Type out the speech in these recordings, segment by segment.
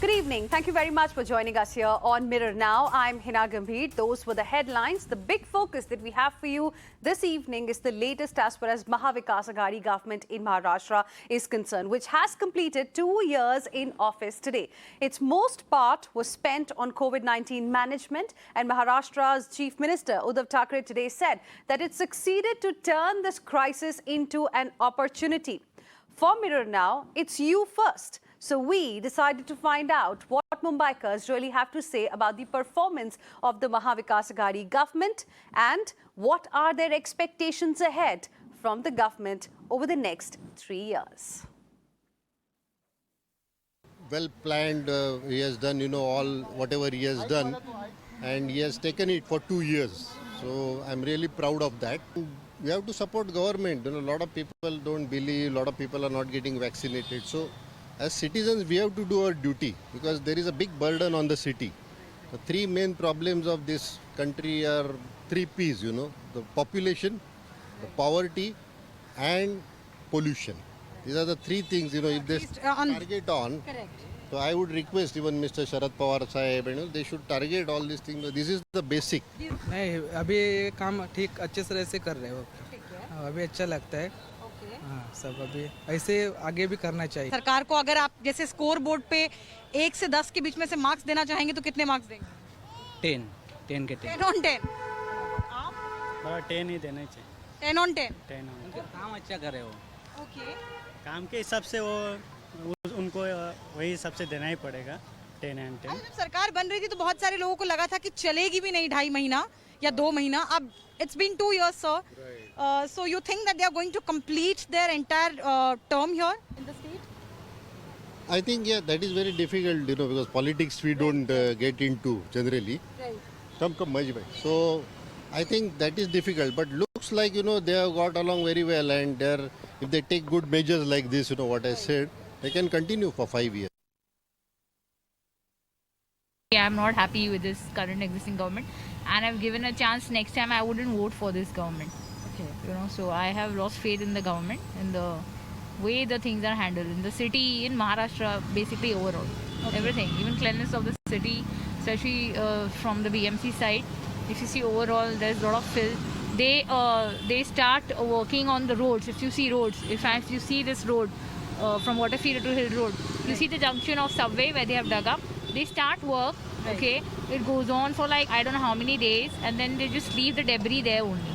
Good evening. Thank you very much for joining us here on Mirror Now. I'm Hina Gambhir. Those were the headlines. The big focus that we have for you this evening is the latest as far as Mahavikas Aghadi government in Maharashtra is concerned, which has completed 2 years in office today. Its most part was spent on COVID-19 management, and Maharashtra's Chief Minister Uddhav Thackeray today said that it succeeded to turn this crisis into an opportunity. For Mirror Now, it's you first. So we decided to find out what Mumbaikars really have to say about the performance of the Mahavikas Aghadi government and what are their expectations ahead from the government over the next 3 years. Well planned, he has done, all whatever he has done, and he has taken it for 2 years. So I'm really proud of that. We have to support government. A lot of people don't believe, a lot of people are not getting vaccinated. So as citizens, we have to do our duty because there is a big burden on the city. The three main problems of this country are 3 P's, the population, the poverty and pollution. These are the 3 things, if they target on. Correct. So I would request even Mr. Sharad Pawar Sahib, they should target all these things. This is the basic. नहीं अभी ये काम ठीक अच्छे तरह से कर रहे हो अभी अच्छा लगता है हाँ सब अभी ऐसे आगे भी करना चाहिए सरकार को अगर आप जैसे स्कोर बोर्ड पे 1 से 10 के बीच में से मार्क्स देना चाहेंगे तो कितने मार्क्स देंगे 10 के 10 on 10 बड़ा 10 ही देना चाहिए 10 on 10 काम अच्छा कर रहे हो ओके काम के हिसाब से उनको वही सबसे देना ही पड़ेगा 10 and 10। जब सरकार बन रही थी तो बहुत सारे लोगों को लगा था कि चलेगी भी नहीं 2.5 महीना या 2 महीना अब it's been 2 years sir so you think that they are going to complete their entire term here in the state? I think, that is very difficult, because politics we don't get into generally. Right. So I think that is difficult, but looks like, they have got along very well, and if they take good measures like this, what I said, they can continue for 5 years. I'm not happy with this current existing government, and I've given a chance next time I wouldn't vote for this government. Okay. So I have lost faith in the government, in the way the things are handled in the city, in Maharashtra, basically overall. Okay. Everything, even cleanliness of the city, especially from the BMC side. If you see overall, there's a lot of filth. They start working on the roads. If you see roads, if you see this road from Waterfield to Hill Road, you see the junction of subway where they have dug up. They start work, okay, it goes on for like I don't know how many days, and then they just leave the debris there only.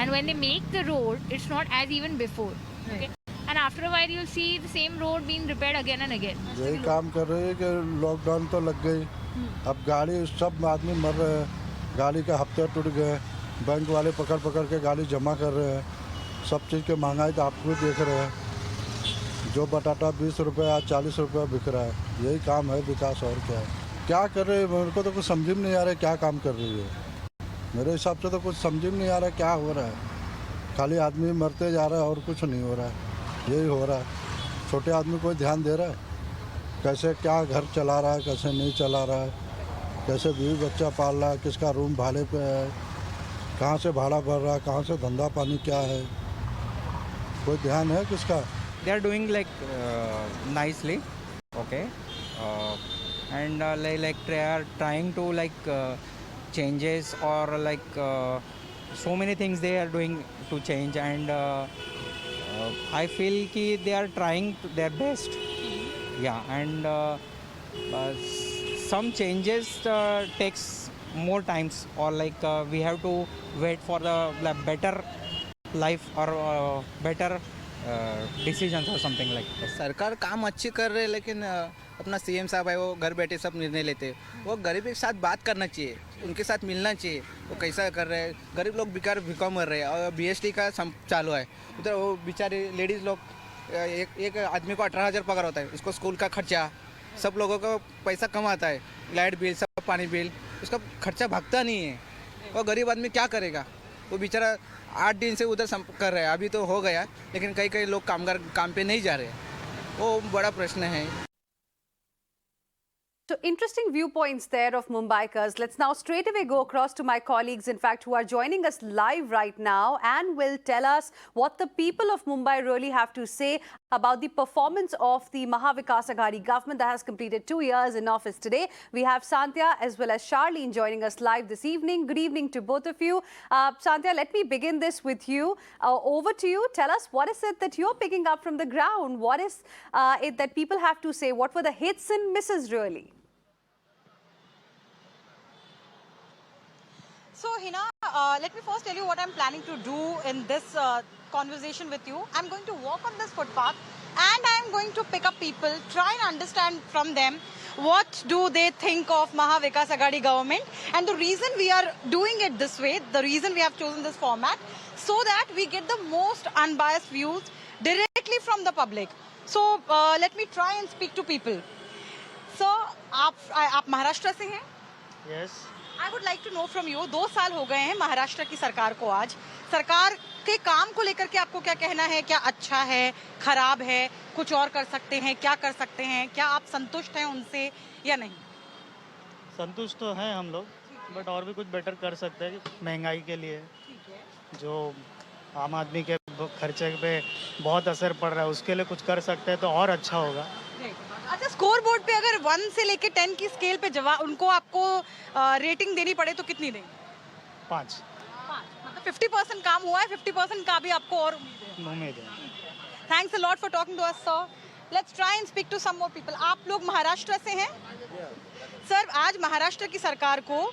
And when they make the road, it's not as even before, okay. And after a while you'll see the same road being repaired again and again. यही काम कर रहे हैं कि lockdown तो लग गई, अब गाड़ी सब आदमी मर रहे हैं, गाड़ी के हफ्ते टूट गए, बैंक वाले पकड़ पकड़ के गाड़ी जमा कर रहे हैं, सब चीज़ की महंगाई तो आप खुद देख रहे हैं, जो बटाटा 20 रुपये आज 40 रुपये बिक रहा है, यही काम है विकास और क्या है, क्या कर रहे हैं मेरे को तो कुछ समझ में नहीं आ रहा है क्या काम कर रही है, मेरे हिसाब से तो कुछ समझ में नहीं आ रहा है क्या हो रहा है, खाली आदमी मरते जा रहा है और कुछ नहीं हो रहा है, यही हो रहा है, छोटे आदमी कोई ध्यान दे रहा है, कैसे क्या घर चला रहा है कैसे नहीं चला रहा है, कैसे बीवी बच्चा पाल रहा है, किसका रूम भाड़े पे है, कहाँ से भाड़ा भर रहा है, कहाँ से धंधा पानी क्या है, कोई ध्यान है किसका? They are doing like nicely, okay, and like they are trying to like changes or like so many things they are doing to change, and I feel ki they are trying their best, yeah, and some changes takes more times or like we have to wait for the better life or better decision और something like. सरकार काम अच्छी कर रहे हैं, लेकिन अपना CM साहब है वो घर बैठे सब निर्णय लेते हैं, वो गरीब के साथ बात करना चाहिए, उनके साथ मिलना चाहिए, वो कैसा कर रहे हैं, गरीब लोग बेकार भिका मर रहे हैं और बीएसटी का चालू है, उधर वो बेचारे लेडीज़ लोग एक आदमी को 18,000 पगार होता है, उसको स्कूल का खर्चा, सब लोगों का पैसा कम आता है, लाइट बिल सब पानी बिल, उसका खर्चा भागता नहीं है, वो गरीब आदमी क्या करेगा, वो बेचारा 8 दिन से उधर कर रहे हैं, अभी तो हो गया, लेकिन कई लोग कामगार काम पे नहीं जा रहे हैं, वो बड़ा प्रश्न है। So interesting viewpoints there of Mumbaikars. Let's now straight away go across to my colleagues, in fact, who are joining us live right now and will tell us what the people of Mumbai really have to say about the performance of the Maha Vikas Aghadi government that has completed 2 years in office today. We have Sandhya as well as Charlene joining us live this evening. Good evening to both of you. Sandhya, let me begin this with you. Over to you. Tell us, what is it that you're picking up from the ground? What is it that people have to say? What were the hits and misses really? So, Hina, let me first tell you what I'm planning to do in this conversation with you. I'm going to walk on this footpath and I'm going to pick up people, try and understand from them what do they think of Maha Vikas Aghadi government, and the reason we are doing it this way, the reason we have chosen this format, so that we get the most unbiased views directly from the public. So, let me try and speak to people. So, आप महाराष्ट्र से हैं? Yes I would like to know from you, 2 साल हो गए हैं महाराष्ट्र की सरकार को। आज सरकार के काम को लेकर के आपको क्या कहना है? क्या अच्छा है, खराब है, कुछ और कर सकते हैं, क्या कर सकते हैं? क्या आप संतुष्ट हैं उनसे या नहीं? संतुष्ट तो हैं हम लोग, बट और भी कुछ बेटर कर सकते हैं। महंगाई के लिए जो आम आदमी के खर्चे पे बहुत असर पड़ रहा है, उसके लिए कुछ कर सकते हैं तो और अच्छा होगा। अच्छा, स्कोर बोर्ड पे अगर 1 से लेके 10 की स्केल पे जवाब उनको आपको रेटिंग देनी पड़े तो कितनी देंगे? 5 मतलब 50% काम हुआ है, 50% का भी आपको और उम्मीद है। Thanks a lot for talking to us sir. Let's try and speak to some more people. आप लोग महाराष्ट्र से हैं? सर, आज महाराष्ट्र की सरकार को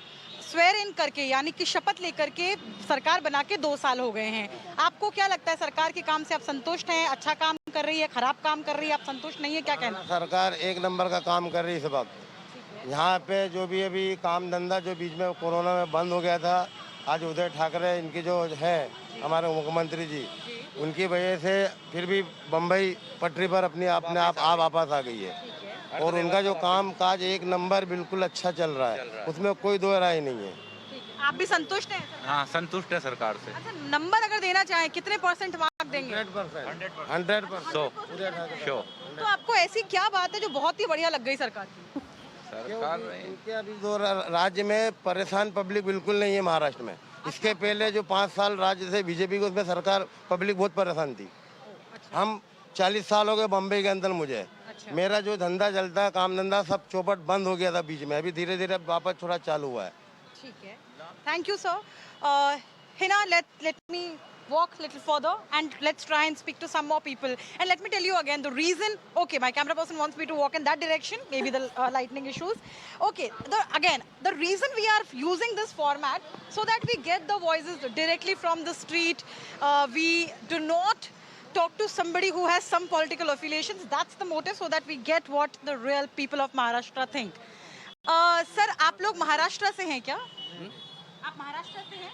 स्वेर इन करके, यानी कि शपथ लेकर के सरकार बना के 2 साल हो गए हैं। आपको क्या लगता है, सरकार के काम से आप संतुष्ट हैं? अच्छा काम कर रही है, खराब काम कर रही है, आप संतुष्ट नहीं है? क्या कहना? सरकार 1 नंबर का काम कर रही है इस वक्त। यहाँ पे जो भी अभी काम धंधा जो बीच में कोरोना में बंद हो गया था, आज उदय ठाकरे इनकी जो है हमारे मुख्यमंत्री जी, उनकी वजह से फिर भी बम्बई पटरी पर अपने आप वापस आ गई है। और उनका जो काम काज 1 नंबर बिल्कुल अच्छा चल रहा है, उसमें कोई दो राय नहीं है। आप भी संतुष्ट हैं? हाँ, संतुष्ट है सरकार से। अच्छा, नंबर अगर देना चाहें कितने परसेंट मार्क देंगे? 100%। तो आपको ऐसी क्या बात है जो बहुत ही बढ़िया लग गई सरकार की? सरकार इनके अभी जो राज्य में परेशान पब्लिक बिल्कुल नहीं है महाराष्ट्र में। इसके पहले जो 5 साल राज्य से बीजेपी को, उसमें सरकार पब्लिक बहुत परेशान थी। हम 40 साल हो गए बम्बई के अंदर। मुझे मेरा जो धंधा चलता है, काम धंधा सब चौपट बंद हो गया था बीच में, अभी धीरे धीरे वापस थोड़ा चालू हुआ है। ठीक है, thank you sir. Hina, let me walk a little further and let's try and speak to some more people. And let me tell you again the reason. Okay, my camera person wants me to walk in that direction, maybe the lightning issues. Okay, the reason we are using this format so that we get the voices directly from the street. We do not talk to somebody who has some political affiliations. That's the motive, so that we get what the real people of Maharashtra think. Sir, आप लोग महाराष्ट्र से हैं क्या? आप महाराष्ट्र से हैं?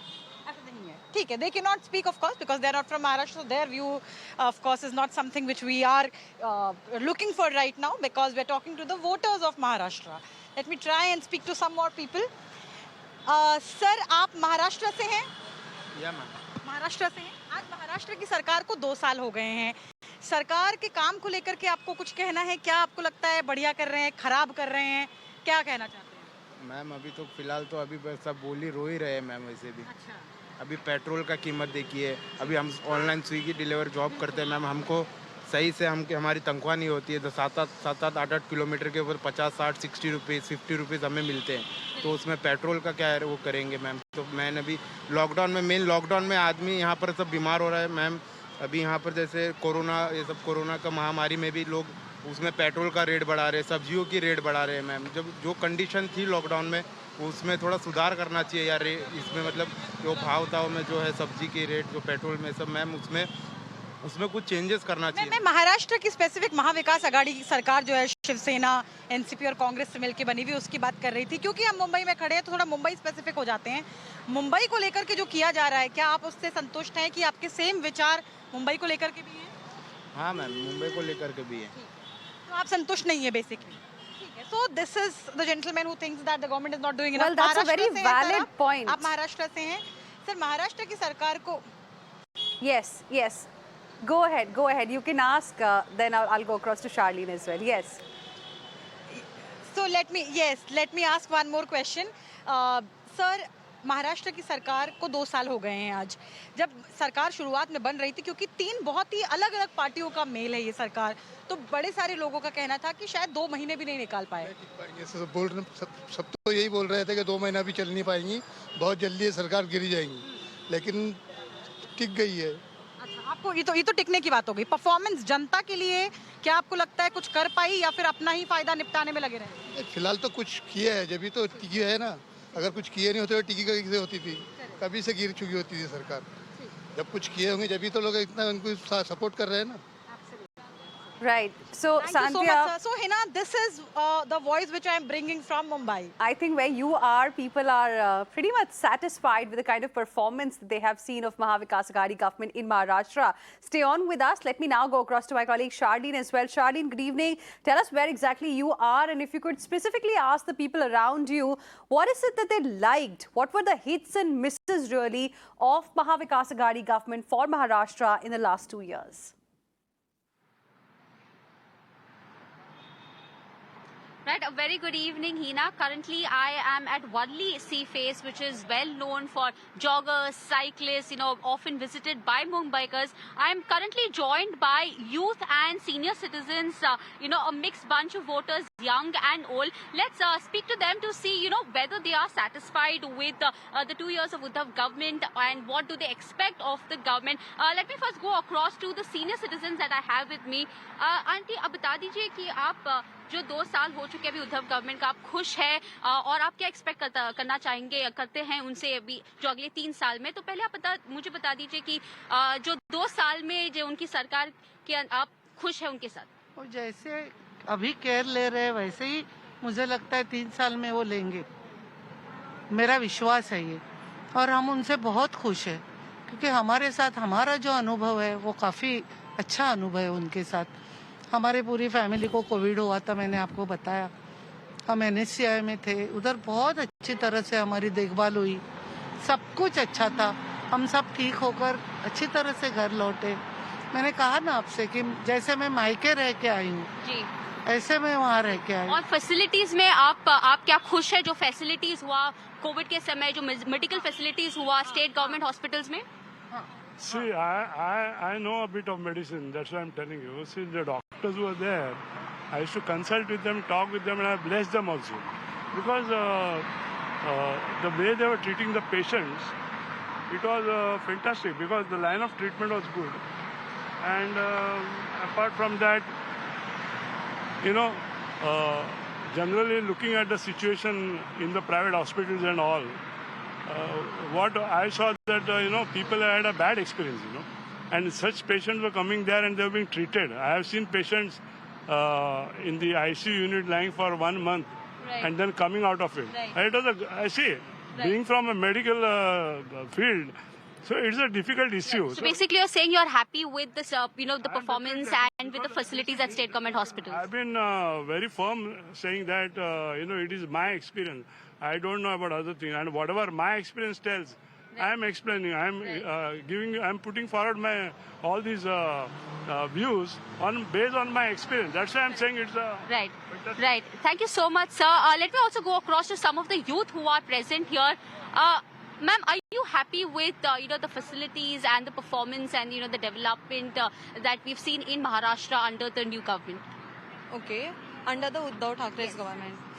ऐसा नहीं है, ठीक है। They cannot speak, of course, because they are not from Maharashtra. So their view, of course, is not something which we are looking for right now, because we are talking to the voters of Maharashtra. Let me try and speak to some more people. Sir, आप महाराष्ट्र से हैं? महाराष्ट्र से हैं। आज महाराष्ट्र की सरकार को 2 साल हो गए हैं। सरकार के काम को लेकर के आपको कुछ कहना है? क्या आपको लगता है बढ़िया कर रहे हैं, खराब कर रहे हैं? क्या कहना चाहते हैं? मैम, अभी तो फिलहाल तो अभी सब बोल ही रो ही रहे हैं मैम। वैसे भी अच्छा, अभी पेट्रोल का कीमत देखिए। अभी हम ऑनलाइन स्विगी डिलीवर जॉब करते हैं मैम, हमको सही से हमारी तनख्वाह नहीं होती है। तो 7-8 किलोमीटर के ऊपर 50-60 रुपीज़ 50 रुपीज़ हमें मिलते हैं। तो उसमें पेट्रोल का क्या है वो करेंगे मैम। तो मैंने अभी मेन लॉकडाउन में आदमी यहाँ पर सब बीमार हो रहा है मैम। अभी यहाँ पर जैसे कोरोना का महामारी में भी लोग उसमें पेट्रोल का रेट बढ़ा रहे हैं, सब्जियों की रेट बढ़ा रहे हैं मैम। जब जो कंडीशन थी लॉकडाउन में, उसमें थोड़ा सुधार करना चाहिए यार। इसमें मतलब जो भाव था में जो है सब्जी की रेट, जो पेट्रोल में सब मैम, उसमें कुछ चेंजेस करना चाहिए। मैं महाराष्ट्र की स्पेसिफिक महाविकास आघाड़ी की सरकार जो है शिवसेना, एनसीपी और कांग्रेस से मिलकर बनी हुई, उसकी बात कर रही थी। क्योंकि हम मुंबई में खड़े हैं तो थोड़ा मुंबई स्पेसिफिक हो जाते हैं। मुंबई को लेकर के जो किया जा रहा है, क्या आप उससे संतुष्ट हैं कि आपके सेम विचार मुंबई को लेकर के भी हैं? हाँ मैम, मुंबई को लेकर के भी है। तो आप संतुष्ट नहीं है basically. So this is the gentleman who thinks that the government is not doing enough. Well, that's a very valid point. आप महाराष्ट्र से हैं सर। महाराष्ट्र की सरकार को Yes. Go ahead. You can ask. Then I'll go across to Charlene as well. Yes. So So let me ask one more question. Sir, Maharashtra की सरकार को 2 साल हो गए हैं आज, जब सरकार शुरुआत में बन रही थी, क्योंकि 3 बहुत ही अलग अलग पार्टियों का मेल है ये सरकार, तो बड़े सारे लोगों का कहना था कि शायद 2 महीने भी नहीं निकाल पाए। बोल रहे सब तो यही बोल रहे थे कि 2 महीना भी चल नहीं पाएंगी, बहुत जल्दी ये सरकार गिर जाएंगी, लेकिन टिक गई है। अच्छा, आपको ये तो टिकने की बात हो गई। परफॉर्मेंस जनता के लिए क्या आपको लगता है कुछ कर पाई या फिर अपना ही फायदा निपटाने में लगे रहे? फिलहाल तो कुछ किया है, जब तो टिकी है ना। अगर कुछ किए नहीं होते तो टिकी कैसे होती थी, कभी से गिर चुकी होती थी सरकार। जब कुछ किए होंगे जब तो लोग इतना उनको सपोर्ट कर रहे हैं ना। Right. So, Thank you so Sandhya, much, sir. So, Hina, this is the voice which I am bringing from Mumbai. I think where you are, people are pretty much satisfied with the kind of performance that they have seen of Maha Vikas Aghadi government in Maharashtra. Stay on with us. Let me now go across to my colleague Shardeen as well. Shardeen, good evening. Tell us where exactly you are, and if you could specifically ask the people around you, what is it that they liked? What were the hits and misses really of Maha Vikas Aghadi government for Maharashtra in the last 2 years? Right, a very good evening, Hina. Currently, I am at Wadley Sea Face, which is well known for joggers, cyclists, often visited by Mumbaikars. I am currently joined by youth and senior citizens, a mixed bunch of voters, young and old. Let's speak to them to see, whether they are satisfied with the 2 years of Uddhav government and what do they expect of the government. Let me first go across to the senior citizens that I have with me. Auntie, अब बता दीजिए कि आप जो 2 साल हो चुके अभी उद्धव गवर्नमेंट का, आप खुश है और आप क्या एक्सपेक्ट करना करते हैं उनसे अभी जो अगले 3 साल में? तो पहले आप मुझे बता दीजिए कि जो 2 साल में जो उनकी सरकार के आप खुश है उनके साथ? और जैसे अभी केयर ले रहे हैं वैसे ही मुझे लगता है 3 साल में वो लेंगे, मेरा विश्वास है ये। और हम उनसे बहुत खुश है क्योंकि हमारे साथ हमारा जो अनुभव है वो काफ़ी अच्छा अनुभव है उनके साथ। हमारे पूरी फैमिली को कोविड हुआ था, मैंने आपको बताया। हम NSCI में थे, उधर बहुत अच्छी तरह से हमारी देखभाल हुई, सब कुछ अच्छा था। हम सब ठीक होकर अच्छी तरह से घर लौटे। मैंने कहा ना आपसे कि जैसे मैं मायके रह के आई हूँ ऐसे मैं वहाँ रह के आई। और फैसिलिटीज में आप क्या खुश है? जो फैसिलिटीज हुआ कोविड के समय, जो मेडिकल फैसिलिटीज हुआ स्टेट गवर्नमेंट हॉस्पिटल्स में? See, I know a bit of medicine. That's why I'm telling you. See, the doctors who were there, I used to consult with them, talk with them, and I blessed them also. Because the way they were treating the patients, it was fantastic because the line of treatment was good. And apart from that, generally looking at the situation in the private hospitals and all, what I saw that, people had a bad experience, and such patients were coming there and they were being treated. I have seen patients in the ICU unit lying for 1 month and then coming out of it. Right. I see, being from a medical field, so it's a difficult issue. So basically you're saying you're happy with this, the performance and with the facilities at state government hospitals? I've been very firm saying that, it is my experience. I don't know about other things, and whatever my experience tells, I am explaining. I am I'm putting forward all these views based on my experience. That's why I'm saying it's right. Right. Thank you so much, sir. Let me also go across to some of the youth who are present here. Ma'am, are you happy with the facilities and the performance and the development that we've seen in Maharashtra under the new government? Okay, under the Uddhav Thacker's government.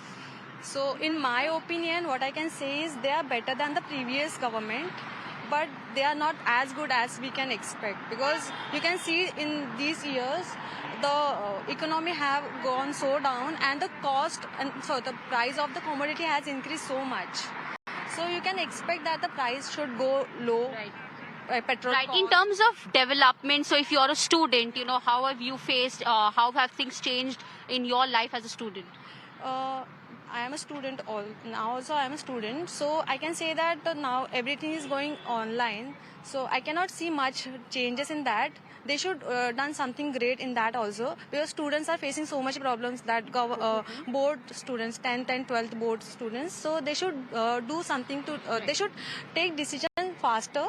So in my opinion, what I can say is they are better than the previous government, but they are not as good as we can expect, because you can see in these years the economy have gone so down and the cost and so the price of the commodity has increased so much. So you can expect that the price should go low. Right. Petrol right. cost. In terms of development, so if you're a student, how have you faced, how have things changed in your life as a student? I am a student also I am a student, so I can say that now everything is going online, so I cannot see much changes in that. They should done something great in that also, because students are facing so much problems that board students, 10th and 12th board students, so they should do something to they should take decision faster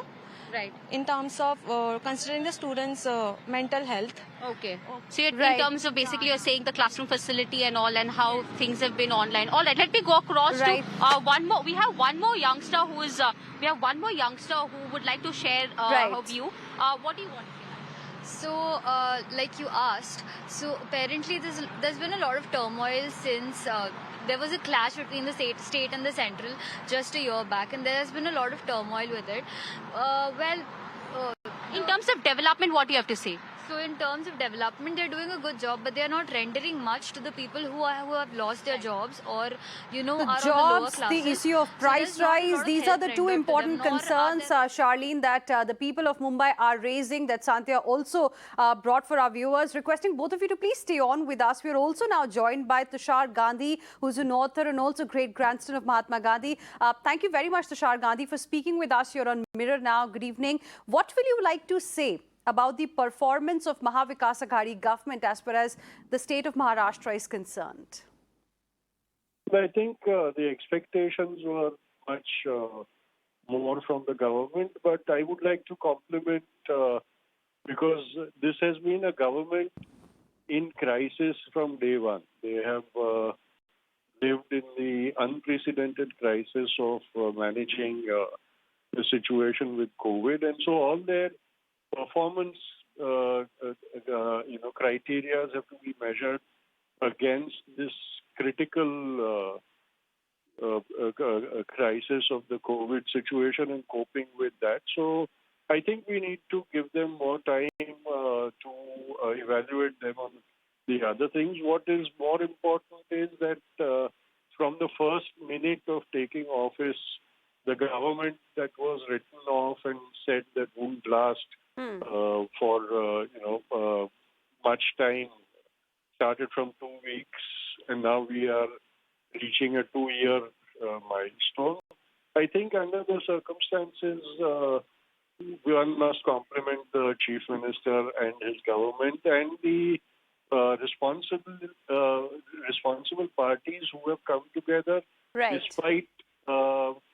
Right. In terms of considering the students' mental health. Okay. So in terms of basically you're saying the classroom facility and all and how things have been online. All right, let me go across to one more. We have one more youngster who is who would like to share her view. What do you want? So, like you asked, so apparently there's been a lot of turmoil since there was a clash between the state and the central just a year back, and there has been a lot of turmoil with it. In terms of development, what do you have to say? So in terms of development, they're doing a good job, but they're not rendering much to the people who have lost their jobs or, you know, The are jobs, on the lower classes. the issue of price rise, these are the two important concerns, Charlene, that the people of Mumbai are raising, that Sandhya also brought for our viewers. Requesting both of you to please stay on with us. We're also now joined by Tushar Gandhi, who's an author and also great grandson of Mahatma Gandhi. Thank you very much, Tushar Gandhi, for speaking with us here on Mirror Now. Good evening. What will you like to say about the performance of Maha Vikas Aghadi government as far as the state of Maharashtra is concerned? I think the expectations were much more from the government, but I would like to compliment because this has been a government in crisis from day one. They have lived in the unprecedented crisis of managing the situation with COVID, and so all their performance, criteria have to be measured against this critical crisis of the COVID situation and coping with that. So I think we need to give them more time to evaluate them on the other things. What is more important is that from the first minute of taking office, the government that was written off and said that wouldn't last for much time started from 2 weeks, and now we are reaching a 2-year milestone. I think under the circumstances, one must compliment the Chief Minister and his government and the responsible parties who have come together despite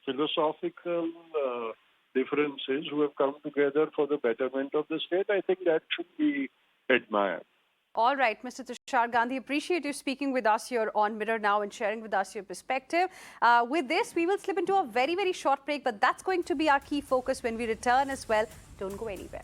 philosophical differences, who have come together for the betterment of the state. I think that should be admired. All right, Mr. Tushar Gandhi, appreciate you speaking with us here on Mirror Now and sharing with us your perspective. With this, we will slip into a very, very short break, but that's going to be our key focus when we return as well. Don't go anywhere.